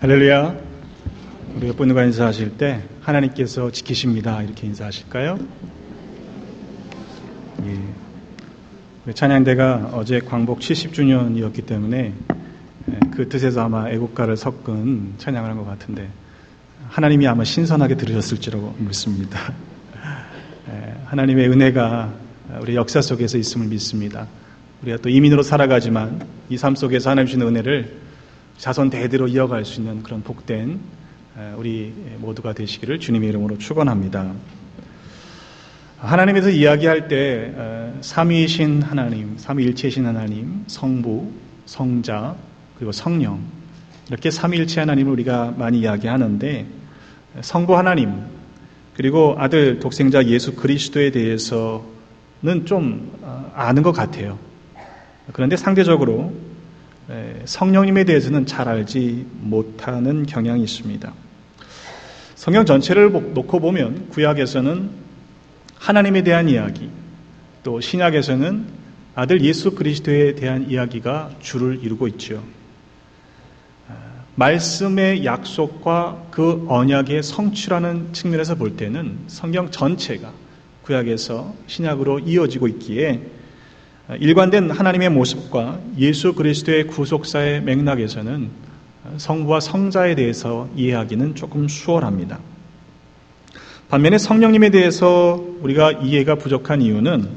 할렐루야. 우리 옆 분과 인사하실 때 하나님께서 지키십니다 이렇게 인사하실까요? 예. 우리 찬양대가 어제 광복 70주년이었기 때문에 그 뜻에서 아마 애국가를 섞은 찬양을 한 것 같은데 하나님이 아마 신선하게 들으셨을지라고 믿습니다. 하나님의 은혜가 우리 역사 속에서 있음을 믿습니다. 우리가 또 이민으로 살아가지만 이 삶 속에서 하나님 주시는 은혜를 자손 대대로 이어갈 수 있는 그런 복된 우리 모두가 되시기를 주님의 이름으로 축원합니다. 하나님에서 이야기할 때 삼위이신 하나님, 삼위일체이신 하나님, 성부, 성자, 그리고 성령 이렇게 삼위일체 하나님을 우리가 많이 이야기하는데 성부 하나님 그리고 아들 독생자 예수 그리스도에 대해서는 좀 아는 것 같아요. 그런데 상대적으로 성령님에 대해서는 잘 알지 못하는 경향이 있습니다. 성경 전체를 놓고 보면 구약에서는 하나님에 대한 이야기, 또 신약에서는 아들 예수 그리스도에 대한 이야기가 주를 이루고 있죠. 말씀의 약속과 그 언약의 성취라는 측면에서 볼 때는 성경 전체가 구약에서 신약으로 이어지고 있기에 일관된 하나님의 모습과 예수 그리스도의 구속사의 맥락에서는 성부와 성자에 대해서 이해하기는 조금 수월합니다. 반면에 성령님에 대해서 우리가 이해가 부족한 이유는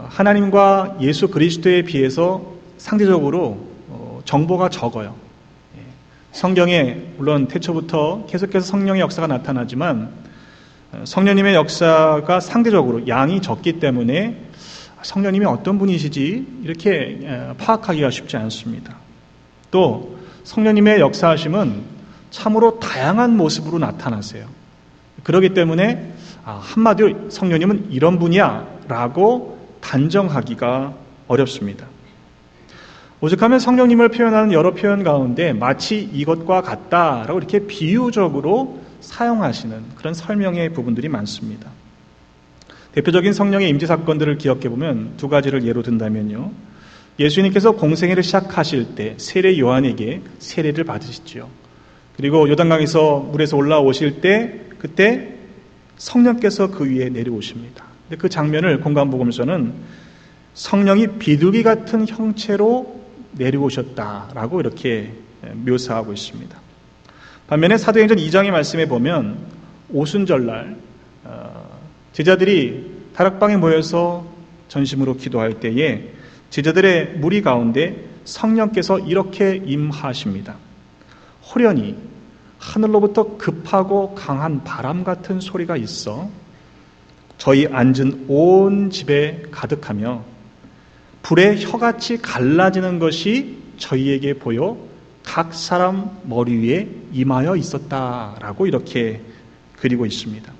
하나님과 예수 그리스도에 비해서 상대적으로 정보가 적어요. 성경에 물론 태초부터 계속해서 성령의 역사가 나타나지만 성령님의 역사가 상대적으로 양이 적기 때문에 성령님이 어떤 분이시지 이렇게 파악하기가 쉽지 않습니다. 또 성령님의 역사하심은 참으로 다양한 모습으로 나타나세요. 그렇기 때문에 한마디로 성령님은 이런 분이야 라고 단정하기가 어렵습니다. 오죽하면 성령님을 표현하는 여러 표현 가운데 마치 이것과 같다라고 이렇게 비유적으로 사용하시는 그런 설명의 부분들이 많습니다. 대표적인 성령의 임재 사건들을 기억해보면 두 가지를 예로 든다면요. 예수님께서 공생애를 시작하실 때 세례 요한에게 세례를 받으시죠. 그리고 요단강에서 물에서 올라오실 때 그때 성령께서 그 위에 내려오십니다. 근데 그 장면을 공간복음서는 성령이 비둘기 같은 형체로 내려오셨다라고 이렇게 묘사하고 있습니다. 반면에 사도행전 2장의 말씀에 보면 오순절날 제자들이 다락방에 모여서 전심으로 기도할 때에 제자들의 무리 가운데 성령께서 이렇게 임하십니다. 호련히 하늘로부터 급하고 강한 바람 같은 소리가 있어 저희 앉은 온 집에 가득하며 불의 혀같이 갈라지는 것이 저희에게 보여 각 사람 머리 위에 임하여 있었다라고 이렇게 그리고 있습니다.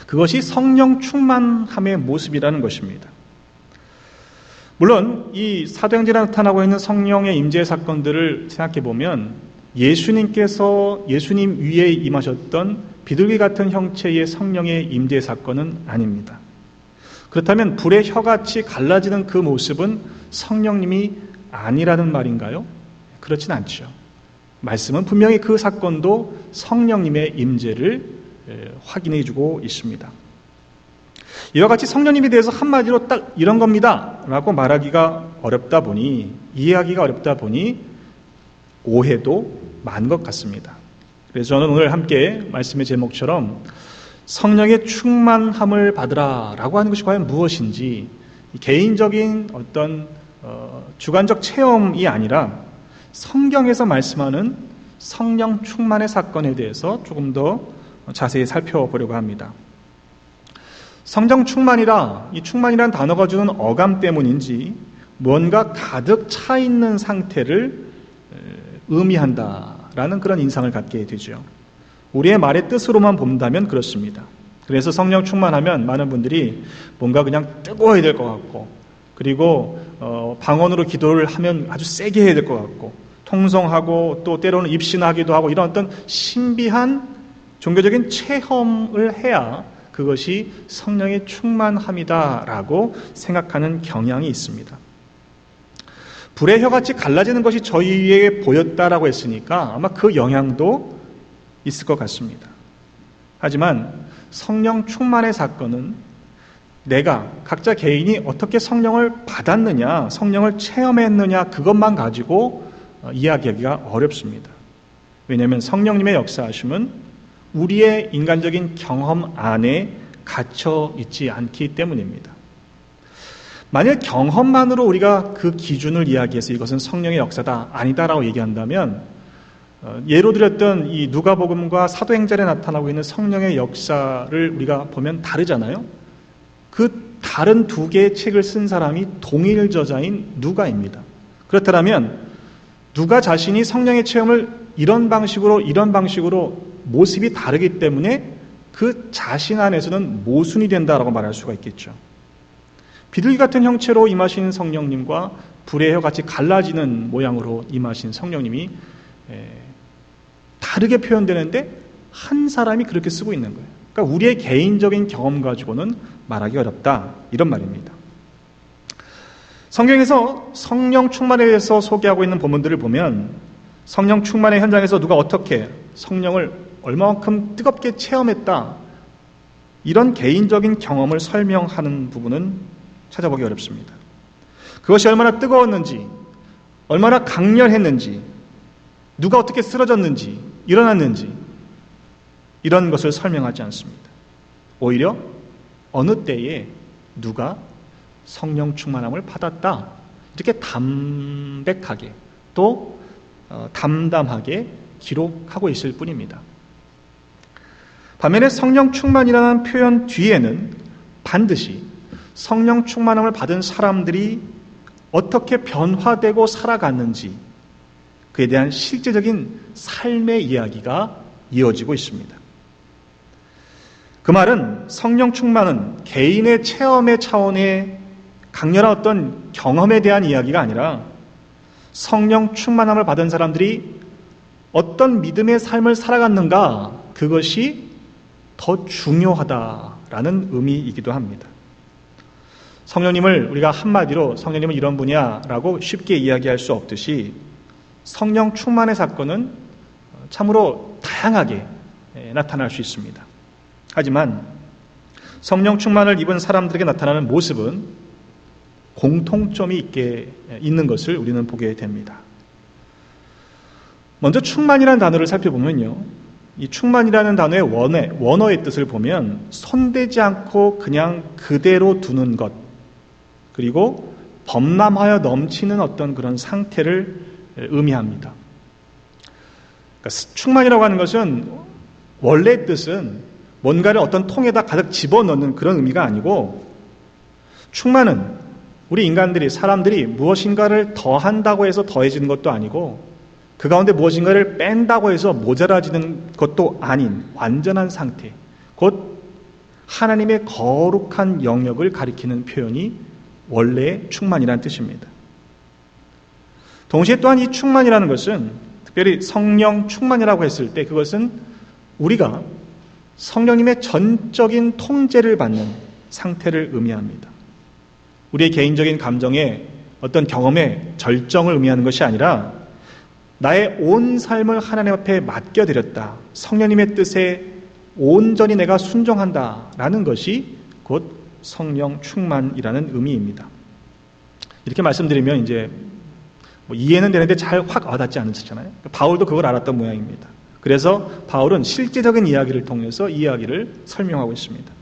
그것이 성령 충만함의 모습이라는 것입니다. 물론 이 사도행전에 나타나고 있는 성령의 임재 사건들을 생각해 보면 예수님 위에 임하셨던 비둘기 같은 형체의 성령의 임재 사건은 아닙니다. 그렇다면 불의 혀같이 갈라지는 그 모습은 성령님이 아니라는 말인가요? 그렇진 않죠. 말씀은 분명히 그 사건도 성령님의 임재를 확인해 주고 있습니다. 이와 같이 성령님에 대해서 한마디로 딱 이런 겁니다 라고 말하기가 어렵다 보니 이해하기가 어렵다 보니 오해도 많은 것 같습니다. 그래서 저는 오늘 함께 말씀의 제목처럼 성령의 충만함을 받으라 라고 하는 것이 과연 무엇인지 개인적인 어떤 주관적 체험이 아니라 성경에서 말씀하는 성령 충만의 사건에 대해서 조금 더 자세히 살펴보려고 합니다. 성령 충만이라 이 충만이라는 단어가 주는 어감 때문인지 뭔가 가득 차 있는 상태를 의미한다라는 그런 인상을 갖게 되죠. 우리의 말의 뜻으로만 본다면 그렇습니다. 그래서 성령 충만하면 많은 분들이 뭔가 그냥 뜨거워야 될 것 같고 그리고 방언으로 기도를 하면 아주 세게 해야 될 것 같고 통성하고 또 때로는 입신하기도 하고 이런 어떤 신비한 종교적인 체험을 해야 그것이 성령의 충만함이다라고 생각하는 경향이 있습니다. 불의 혀같이 갈라지는 것이 저희에게 보였다라고 했으니까 아마 그 영향도 있을 것 같습니다. 하지만 성령 충만의 사건은 내가 각자 개인이 어떻게 성령을 받았느냐, 성령을 체험했느냐 그것만 가지고 이야기하기가 어렵습니다. 왜냐하면 성령님의 역사하심은 우리의 인간적인 경험 안에 갇혀 있지 않기 때문입니다. 만약 경험만으로 우리가 그 기준을 이야기해서 이것은 성령의 역사다, 아니다라고 얘기한다면 예로 들었던 이 누가복음과 사도행전에 나타나고 있는 성령의 역사를 우리가 보면 다르잖아요. 그 다른 두 개의 책을 쓴 사람이 동일 저자인 누가입니다. 그렇다면 누가 자신이 성령의 체험을 이런 방식으로 모습이 다르기 때문에 그 자신 안에서는 모순이 된다라고 말할 수가 있겠죠. 비둘기 같은 형체로 임하신 성령님과 불의 혀같이 갈라지는 모양으로 임하신 성령님이 다르게 표현되는데 한 사람이 그렇게 쓰고 있는 거예요. 그러니까 우리의 개인적인 경험 가지고는 말하기 어렵다, 이런 말입니다. 성경에서 성령 충만에 대해서 소개하고 있는 본문들을 보면 성령 충만의 현장에서 누가 어떻게 성령을 얼마만큼 뜨겁게 체험했다, 이런 개인적인 경험을 설명하는 부분은 찾아보기 어렵습니다. 그것이 얼마나 뜨거웠는지, 얼마나 강렬했는지, 누가 어떻게 쓰러졌는지, 일어났는지 이런 것을 설명하지 않습니다. 오히려 어느 때에 누가 성령 충만함을 받았다, 이렇게 담백하게 또 담담하게 기록하고 있을 뿐입니다. 반면에 성령 충만이라는 표현 뒤에는 반드시 성령 충만함을 받은 사람들이 어떻게 변화되고 살아갔는지 그에 대한 실제적인 삶의 이야기가 이어지고 있습니다. 그 말은 성령 충만은 개인의 체험의 차원의 강렬한 어떤 경험에 대한 이야기가 아니라 성령 충만함을 받은 사람들이 어떤 믿음의 삶을 살아갔는가, 그것이 더 중요하다라는 의미이기도 합니다. 성령님을 우리가 한마디로 성령님은 이런 분이야라고 쉽게 이야기할 수 없듯이 성령 충만의 사건은 참으로 다양하게 나타날 수 있습니다. 하지만 성령 충만을 입은 사람들에게 나타나는 모습은 공통점이 있는 것을 우리는 보게 됩니다. 먼저 충만이라는 단어를 살펴보면요, 이 충만이라는 단어의 원어의 뜻을 보면 손대지 않고 그냥 그대로 두는 것, 그리고 범람하여 넘치는 어떤 그런 상태를 의미합니다. 그러니까 충만이라고 하는 것은 원래 뜻은 뭔가를 어떤 통에다 가득 집어넣는 그런 의미가 아니고, 충만은 우리 인간들이, 사람들이 무엇인가를 더한다고 해서 더해지는 것도 아니고 그 가운데 무엇인가를 뺀다고 해서 모자라지는 것도 아닌 완전한 상태, 곧 하나님의 거룩한 영역을 가리키는 표현이 원래 충만이라는 뜻입니다. 동시에 또한 이 충만이라는 것은 특별히 성령 충만이라고 했을 때 그것은 우리가 성령님의 전적인 통제를 받는 상태를 의미합니다. 우리의 개인적인 감정의 어떤 경험의 절정을 의미하는 것이 아니라 나의 온 삶을 하나님 앞에 맡겨드렸다, 성령님의 뜻에 온전히 내가 순종한다라는 것이 곧 성령 충만이라는 의미입니다. 이렇게 말씀드리면 이제 이해는 되는데 잘 확 와닿지 않으시잖아요. 바울도 그걸 알았던 모양입니다. 그래서 바울은 실제적인 이야기를 통해서 이 이야기를 설명하고 있습니다.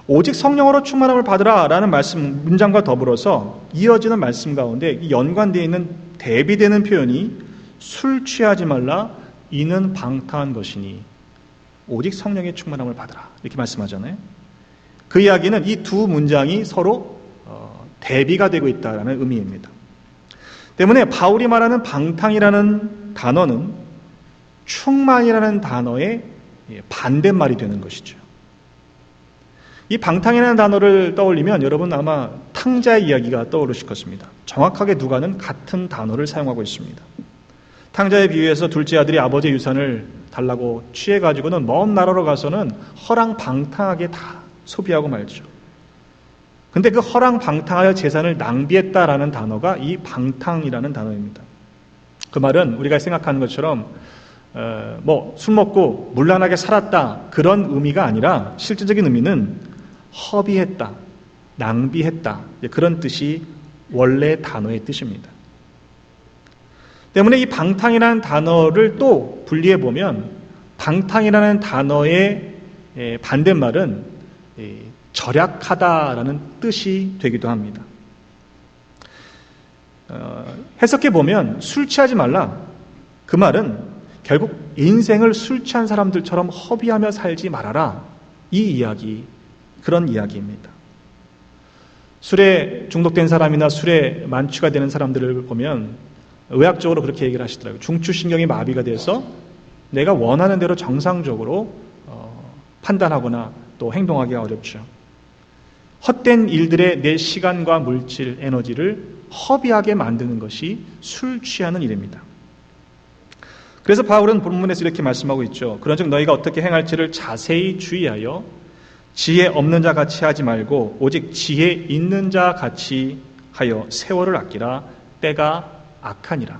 오직 성령으로 충만함을 받으라 라는 문장과 더불어서 이어지는 말씀 가운데 연관되어 있는 대비되는 표현이 술 취하지 말라, 이는 방탕한 것이니 오직 성령의 충만함을 받으라, 이렇게 말씀하잖아요. 그 이야기는 이 두 문장이 서로 대비가 되고 있다는 의미입니다. 때문에 바울이 말하는 방탕이라는 단어는 충만이라는 단어의 반대말이 되는 것이죠. 이 방탕이라는 단어를 떠올리면 여러분 아마 탕자의 이야기가 떠오르실 것입니다. 정확하게 누가는 같은 단어를 사용하고 있습니다. 탕자의 비유에서 둘째 아들이 아버지의 유산을 달라고 취해가지고는 먼 나라로 가서는 허랑방탕하게 다 소비하고 말죠. 근데 그 허랑방탕하여 재산을 낭비했다라는 단어가 이 방탕이라는 단어입니다. 그 말은 우리가 생각하는 것처럼 술 먹고 문란하게 살았다 그런 의미가 아니라 실질적인 의미는 허비했다, 낭비했다 그런 뜻이 원래 단어의 뜻입니다. 때문에 이 방탕이라는 단어를 또 분리해 보면 방탕이라는 단어의 반대말은 절약하다라는 뜻이 되기도 합니다. 해석해 보면 술 취하지 말라. 그 말은 결국 인생을 술 취한 사람들처럼 허비하며 살지 말아라. 이 이야기, 그런 이야기입니다. 술에 중독된 사람이나 술에 만취가 되는 사람들을 보면 의학적으로 그렇게 얘기를 하시더라고요. 중추신경이 마비가 돼서 내가 원하는 대로 정상적으로 판단하거나 또 행동하기가 어렵죠. 헛된 일들에 내 시간과 물질, 에너지를 허비하게 만드는 것이 술 취하는 일입니다. 그래서 바울은 본문에서 이렇게 말씀하고 있죠. 그런즉 너희가 어떻게 행할지를 자세히 주의하여 지혜 없는 자 같이 하지 말고 오직 지혜 있는 자 같이 하여 세월을 아끼라. 때가 악하니라.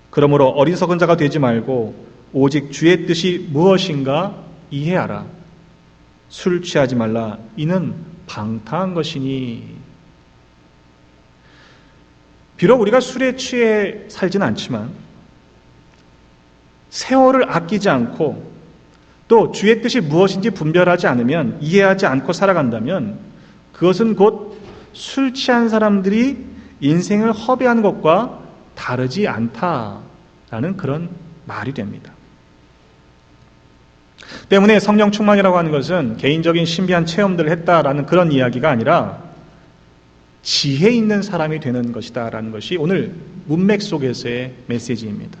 그러므로 어리석은 자가 되지 말고 오직 주의 뜻이 무엇인가 이해하라. 술 취하지 말라. 이는 방탕한 것이니. 비록 우리가 술에 취해 살지는 않지만 세월을 아끼지 않고 또 주의 뜻이 무엇인지 분별하지 않으면, 이해하지 않고 살아간다면 그것은 곧 술 취한 사람들이 인생을 허비하는 것과 다르지 않다라는 그런 말이 됩니다. 때문에 성령 충만이라고 하는 것은 개인적인 신비한 체험들을 했다라는 그런 이야기가 아니라 지혜 있는 사람이 되는 것이다라는 것이 오늘 문맥 속에서의 메시지입니다.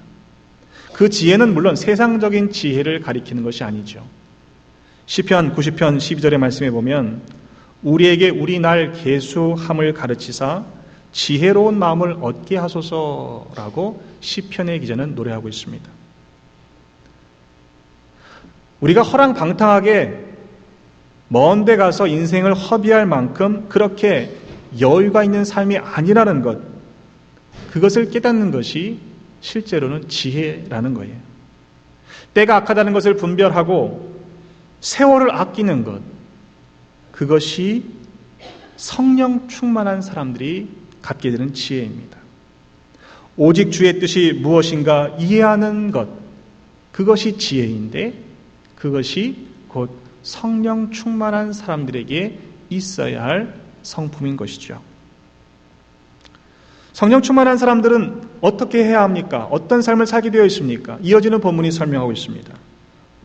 그 지혜는 물론 세상적인 지혜를 가리키는 것이 아니죠. 시편 90편 12절의 말씀에 보면 우리에게 우리 날 계수함을 가르치사 지혜로운 마음을 얻게 하소서라고 시편의 기자는 노래하고 있습니다. 우리가 허랑방탕하게 먼 데 가서 인생을 허비할 만큼 그렇게 여유가 있는 삶이 아니라는 것, 그것을 깨닫는 것이 실제로는 지혜라는 거예요. 때가 악하다는 것을 분별하고 세월을 아끼는 것, 그것이 성령 충만한 사람들이 갖게 되는 지혜입니다. 오직 주의 뜻이 무엇인가 이해하는 것, 그것이 지혜인데 그것이 곧 성령 충만한 사람들에게 있어야 할 성품인 것이죠. 성령 충만한 사람들은 어떻게 해야 합니까? 어떤 삶을 살게 되어 있습니까? 이어지는 본문이 설명하고 있습니다.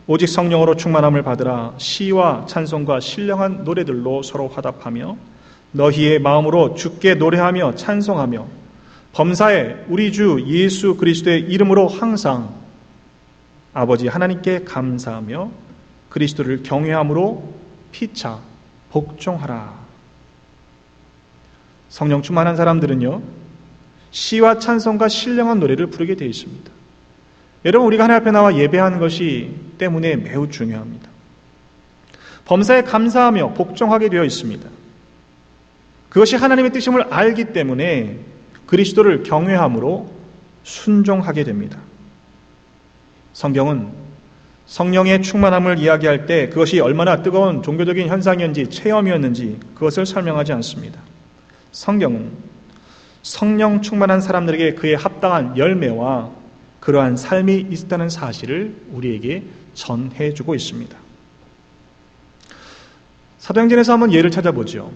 오직 성령으로 충만함을 받으라. 시와 찬송과 신령한 노래들로 서로 화답하며 너희의 마음으로 주께 노래하며 찬송하며 범사에 우리 주 예수 그리스도의 이름으로 항상 아버지 하나님께 감사하며 그리스도를 경외함으로 피차 복종하라. 성령 충만한 사람들은요, 시와 찬송과 신령한 노래를 부르게 되어 있습니다. 여러분, 우리가 하나님 앞에 나와 예배하는 것이 때문에 매우 중요합니다. 범사에 감사하며 복종하게 되어 있습니다. 그것이 하나님의 뜻임을 알기 때문에 그리스도를 경외함으로 순종하게 됩니다. 성경은 성령의 충만함을 이야기할 때 그것이 얼마나 뜨거운 종교적인 현상이었는지 체험이었는지 그것을 설명하지 않습니다. 성경은 성령 충만한 사람들에게 그에 합당한 열매와 그러한 삶이 있다는 사실을 우리에게 전해주고 있습니다. 사도행전에서 한번 예를 찾아보죠.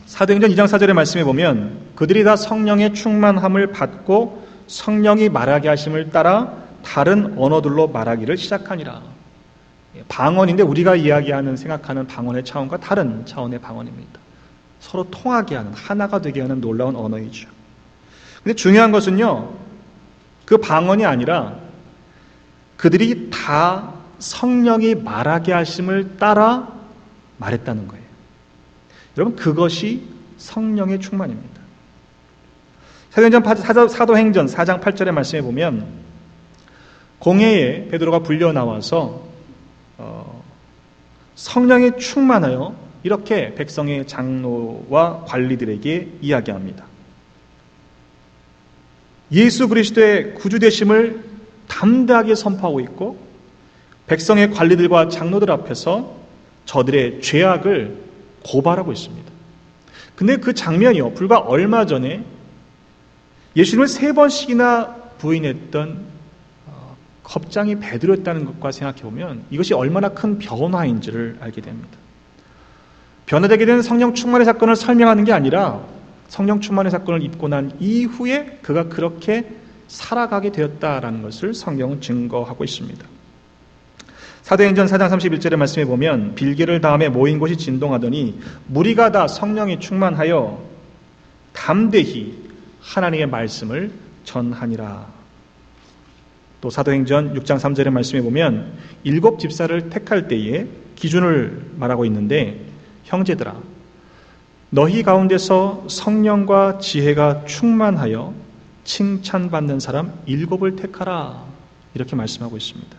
사도행전 2장 4절의 말씀에 보면 그들이 다 성령의 충만함을 받고 성령이 말하게 하심을 따라 다른 언어들로 말하기를 시작하니라. 방언인데 우리가 이야기하는 생각하는 방언의 차원과 다른 차원의 방언입니다. 서로 통하게 하는, 하나가 되게 하는 놀라운 언어이죠. 근데 중요한 것은요, 그 방언이 아니라 그들이 다 성령이 말하게 하심을 따라 말했다는 거예요. 여러분, 그것이 성령의 충만입니다. 사도행전 4장 8절의 말씀에 보면 공회에 베드로가 불려 나와서 성령에 충만하여 이렇게 백성의 장로와 관리들에게 이야기합니다. 예수 그리스도의 구주 되심을 담대하게 선포하고 있고 백성의 관리들과 장로들 앞에서 저들의 죄악을 고발하고 있습니다. 근데 그 장면이요, 불과 얼마 전에 예수님을 3번씩이나 부인했던 겁장이 베드로였다는 것과 생각해보면 이것이 얼마나 큰 변화인지를 알게 됩니다. 변화되게 된 성령 충만의 사건을 설명하는 게 아니라 성령 충만의 사건을 입고 난 이후에 그가 그렇게 살아가게 되었다라는 것을 성경은 증거하고 있습니다. 사도행전 4장 31절의 말씀에 보면 빌기를 다음에 모인 곳이 진동하더니 무리가 다 성령이 충만하여 담대히 하나님의 말씀을 전하니라. 또 사도행전 6장 3절의 말씀에 보면 7 집사를 택할 때에 기준을 말하고 있는데 형제들아 너희 가운데서 성령과 지혜가 충만하여 칭찬받는 사람 7을 택하라 이렇게 말씀하고 있습니다.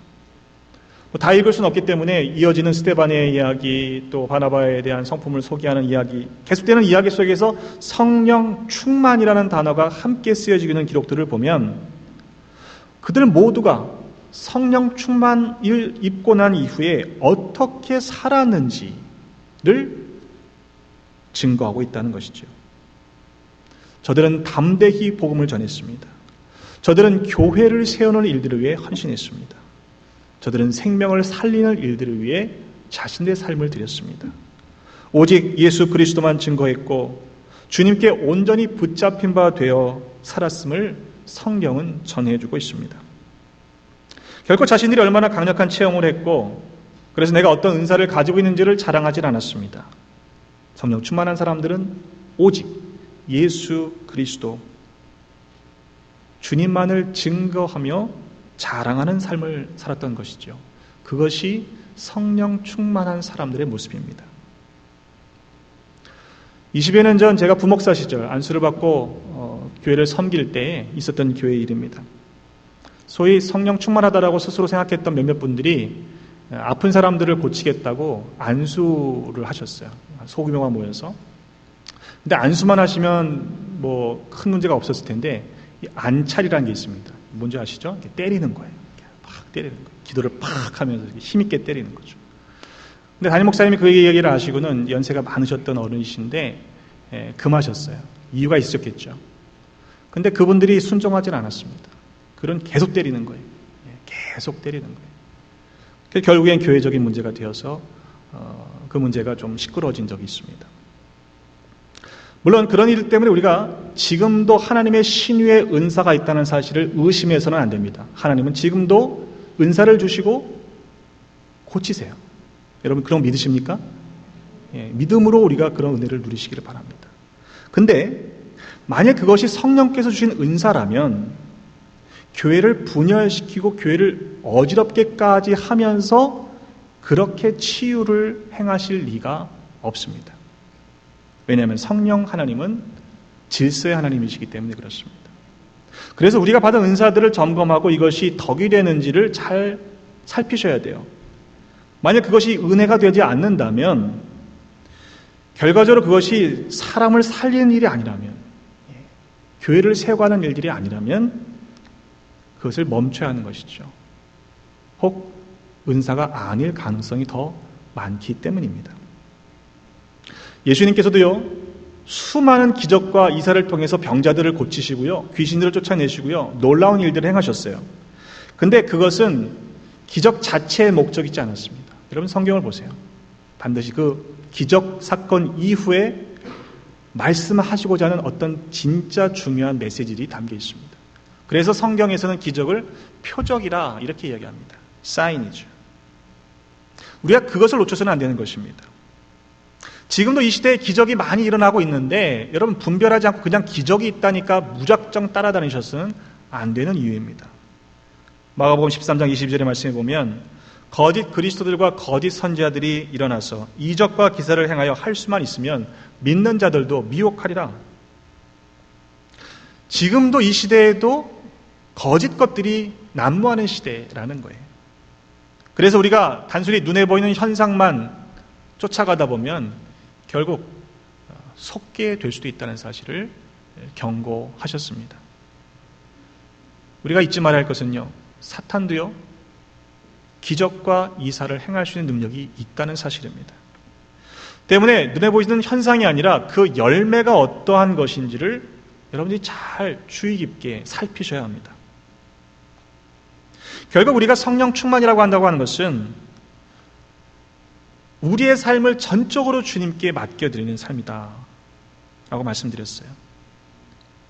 다 읽을 수는 없기 때문에 이어지는 스데반의 이야기 또 바나바에 대한 성품을 소개하는 이야기 계속되는 이야기 속에서 성령 충만이라는 단어가 함께 쓰여지고 있는 기록들을 보면 그들 모두가 성령 충만을 입고 난 이후에 어떻게 살았는지를 증거하고 있다는 것이죠. 저들은 담대히 복음을 전했습니다. 저들은 교회를 세우는 일들을 위해 헌신했습니다. 저들은 생명을 살리는 일들을 위해 자신의 삶을 드렸습니다. 오직 예수 그리스도만 증거했고 주님께 온전히 붙잡힌 바 되어 살았음을 성경은 전해주고 있습니다. 결코 자신들이 얼마나 강력한 체험을 했고 그래서 내가 어떤 은사를 가지고 있는지를 자랑하지 않았습니다. 성령 충만한 사람들은 오직 예수 그리스도 주님만을 증거하며 자랑하는 삶을 살았던 것이죠. 그것이 성령 충만한 사람들의 모습입니다. 20여 년 전 제가 부목사 시절 안수를 받고 교회를 섬길 때 있었던 교회 일입니다. 소위 성령 충만하다라고 스스로 생각했던 몇몇 분들이 아픈 사람들을 고치겠다고 안수를 하셨어요. 소규모가 모여서. 근데 안수만 하시면 뭐 큰 문제가 없었을 텐데 이 안찰이라는 게 있습니다. 뭔지 아시죠? 이렇게 때리는 거예요. 이렇게 팍 때리는 거예요. 기도를 팍 하면서 이렇게 힘있게 때리는 거죠. 근데 담임 목사님이 그 얘기를 하시고는 연세가 많으셨던 어른이신데 금하셨어요. 이유가 있었겠죠. 근데 그분들이 순종하진 않았습니다. 그런 계속 때리는 거예요. 계속 때리는 거예요. 결국엔 교회적인 문제가 되어서 그 문제가 좀 시끄러워진 적이 있습니다. 물론 그런 일 때문에 우리가 지금도 하나님의 신유의 은사가 있다는 사실을 의심해서는 안 됩니다. 하나님은 지금도 은사를 주시고 고치세요. 여러분 그런 거 믿으십니까? 믿음으로 우리가 그런 은혜를 누리시기를 바랍니다. 근데 만약 그것이 성령께서 주신 은사라면 교회를 분열시키고 교회를 어지럽게까지 하면서 그렇게 치유를 행하실 리가 없습니다. 왜냐하면 성령 하나님은 질서의 하나님이시기 때문에 그렇습니다. 그래서 우리가 받은 은사들을 점검하고 이것이 덕이 되는지를 잘 살피셔야 돼요. 만약 그것이 은혜가 되지 않는다면 결과적으로 그것이 사람을 살리는 일이 아니라면 교회를 세워가는 일들이 아니라면 그것을 멈춰야 하는 것이죠. 혹 은사가 아닐 가능성이 더 많기 때문입니다. 예수님께서도요 수많은 기적과 이사를 통해서 병자들을 고치시고요 귀신들을 쫓아내시고요 놀라운 일들을 행하셨어요. 근데 그것은 기적 자체의 목적이지 않았습니다. 여러분 성경을 보세요. 반드시 그 기적 사건 이후에 말씀하시고자 하는 어떤 진짜 중요한 메시지들이 담겨 있습니다. 그래서 성경에서는 기적을 표적이라 이렇게 이야기합니다. 사인이죠. 우리가 그것을 놓쳐서는 안 되는 것입니다. 지금도 이 시대에 기적이 많이 일어나고 있는데 여러분 분별하지 않고 그냥 기적이 있다니까 무작정 따라다니셔서는 안 되는 이유입니다. 마가복음 13장 22절의 말씀에 보면 거짓 그리스도들과 거짓 선지자들이 일어나서 이적과 기사를 행하여 할 수만 있으면 믿는 자들도 미혹하리라. 지금도 이 시대에도 거짓 것들이 난무하는 시대라는 거예요. 그래서 우리가 단순히 눈에 보이는 현상만 쫓아가다 보면 결국 속게 될 수도 있다는 사실을 경고하셨습니다. 우리가 잊지 말아야 할 것은요, 사탄도요, 기적과 이사를 행할 수 있는 능력이 있다는 사실입니다. 때문에 눈에 보이는 현상이 아니라 그 열매가 어떠한 것인지를 여러분들이 잘 주의 깊게 살피셔야 합니다. 결국 우리가 성령 충만이라고 한다고 하는 것은 우리의 삶을 전적으로 주님께 맡겨드리는 삶이다 라고 말씀드렸어요.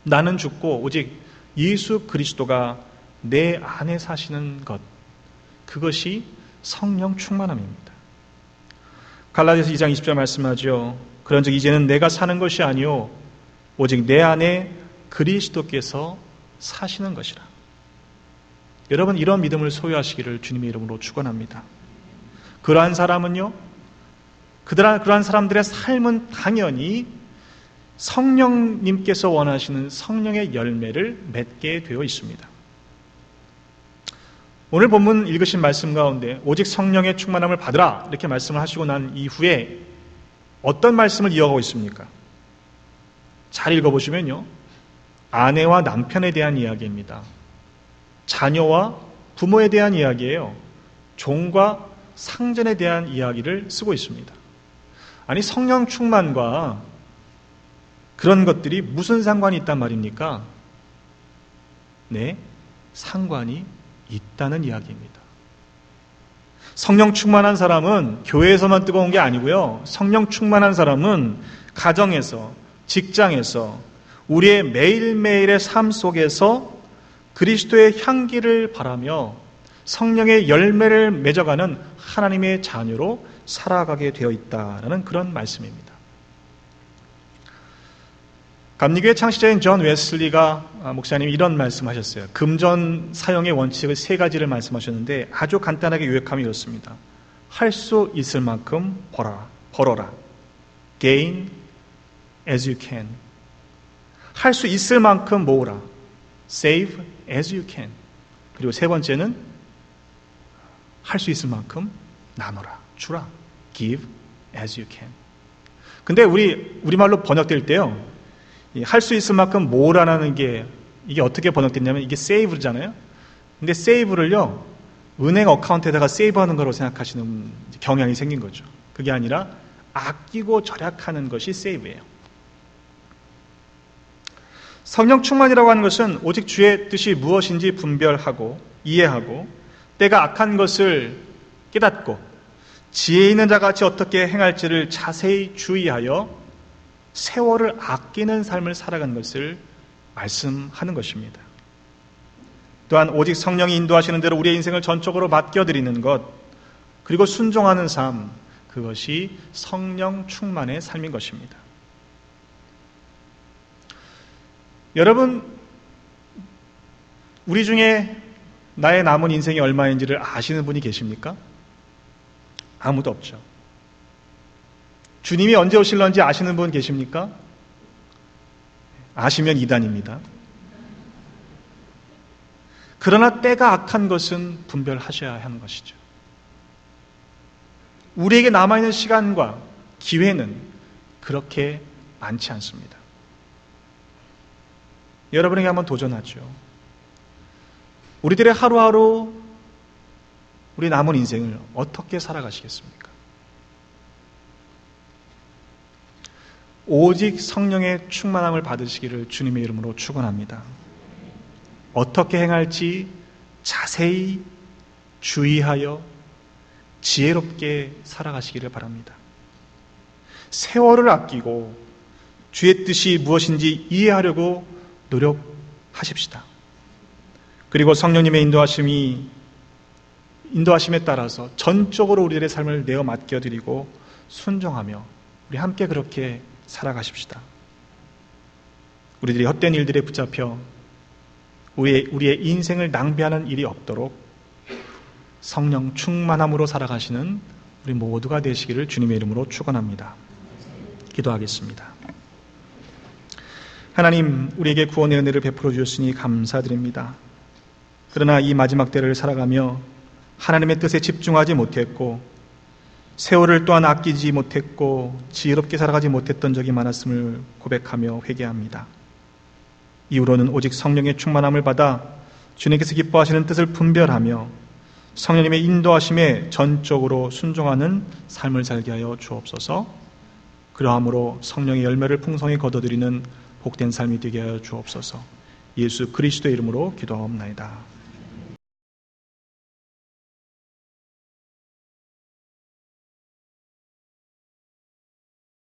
나는 죽고 오직 예수 그리스도가 내 안에 사시는 것, 그것이 성령 충만함입니다. 갈라디아서 2장 20절 말씀하죠. 그런즉 이제는 내가 사는 것이 아니요 오직 내 안에 그리스도께서 사시는 것이라. 여러분, 이런 믿음을 소유하시기를 주님의 이름으로 축원합니다. 그러한 사람은요, 그러한 사람들의 삶은 당연히 성령님께서 원하시는 성령의 열매를 맺게 되어 있습니다. 오늘 본문 읽으신 말씀 가운데 오직 성령의 충만함을 받으라 이렇게 말씀을 하시고 난 이후에 어떤 말씀을 이어가고 있습니까? 잘 읽어보시면요, 아내와 남편에 대한 이야기입니다. 자녀와 부모에 대한 이야기예요. 종과 상전에 대한 이야기를 쓰고 있습니다. 아니, 성령 충만과 그런 것들이 무슨 상관이 있단 말입니까? 네, 상관이 있다는 이야기입니다. 성령 충만한 사람은 교회에서만 뜨거운 게 아니고요, 성령 충만한 사람은 가정에서, 직장에서, 우리의 매일매일의 삶 속에서 그리스도의 향기를 바라며 성령의 열매를 맺어가는 하나님의 자녀로 살아가게 되어 있다는 그런 말씀입니다. 감리교회 창시자인 존 웨슬리가 목사님이 이런 말씀하셨어요. 금전 사용의 원칙을 3가지를 말씀하셨는데 아주 간단하게 요약하면 이렇습니다. 할 수 있을 만큼 벌어라. Gain as you can. 할 수 있을 만큼 모으라. Save as you can. 그리고 3번째는 할 수 있을 만큼 나눠라. 주라. Give as you can. 근데 우리말로 번역될 때요, 할 수 있을 만큼 모으라는 게 이게 어떻게 번역됐냐면 이게 save잖아요. 근데 save를요, 은행 어카운트에다가 세이브하는 거로 생각하시는 경향이 생긴 거죠. 그게 아니라 아끼고 절약하는 것이 save예요. 성령 충만이라고 하는 것은 오직 주의 뜻이 무엇인지 분별하고 이해하고 때가 악한 것을 깨닫고 지혜 있는 자같이 어떻게 행할지를 자세히 주의하여 세월을 아끼는 삶을 살아가는 것을 말씀하는 것입니다. 또한 오직 성령이 인도하시는 대로 우리의 인생을 전적으로 맡겨드리는 것, 그리고 순종하는 삶, 그것이 성령 충만의 삶인 것입니다. 여러분, 우리 중에 나의 남은 인생이 얼마인지를 아시는 분이 계십니까? 아무도 없죠. 주님이 언제 오실런지 아시는 분 계십니까? 아시면 이단입니다. 그러나 때가 악한 것은 분별하셔야 하는 것이죠. 우리에게 남아있는 시간과 기회는 그렇게 많지 않습니다. 여러분에게 한번 도전하죠. 우리들의 하루하루 우리 남은 인생을 어떻게 살아가시겠습니까? 오직 성령의 충만함을 받으시기를 주님의 이름으로 축원합니다. 어떻게 행할지 자세히 주의하여 지혜롭게 살아가시기를 바랍니다. 세월을 아끼고 주의 뜻이 무엇인지 이해하려고 노력하십시다. 그리고 성령님의 인도하심에 따라서 전적으로 우리들의 삶을 내어 맡겨드리고 순종하며 우리 함께 그렇게 살아가십시다. 우리들이 헛된 일들에 붙잡혀 우리의 인생을 낭비하는 일이 없도록 성령 충만함으로 살아가시는 우리 모두가 되시기를 주님의 이름으로 축원합니다. 기도하겠습니다. 하나님, 우리에게 구원의 은혜를 베풀어 주셨으니 감사드립니다. 그러나 이 마지막 때를 살아가며 하나님의 뜻에 집중하지 못했고 세월을 또한 아끼지 못했고 지혜롭게 살아가지 못했던 적이 많았음을 고백하며 회개합니다. 이후로는 오직 성령의 충만함을 받아 주님께서 기뻐하시는 뜻을 분별하며 성령님의 인도하심에 전적으로 순종하는 삶을 살게 하여 주옵소서. 그러함으로 성령의 열매를 풍성히 거둬들이는 복된 삶이 되게 하여 주옵소서. 예수 그리스도의 이름으로 기도하옵나이다.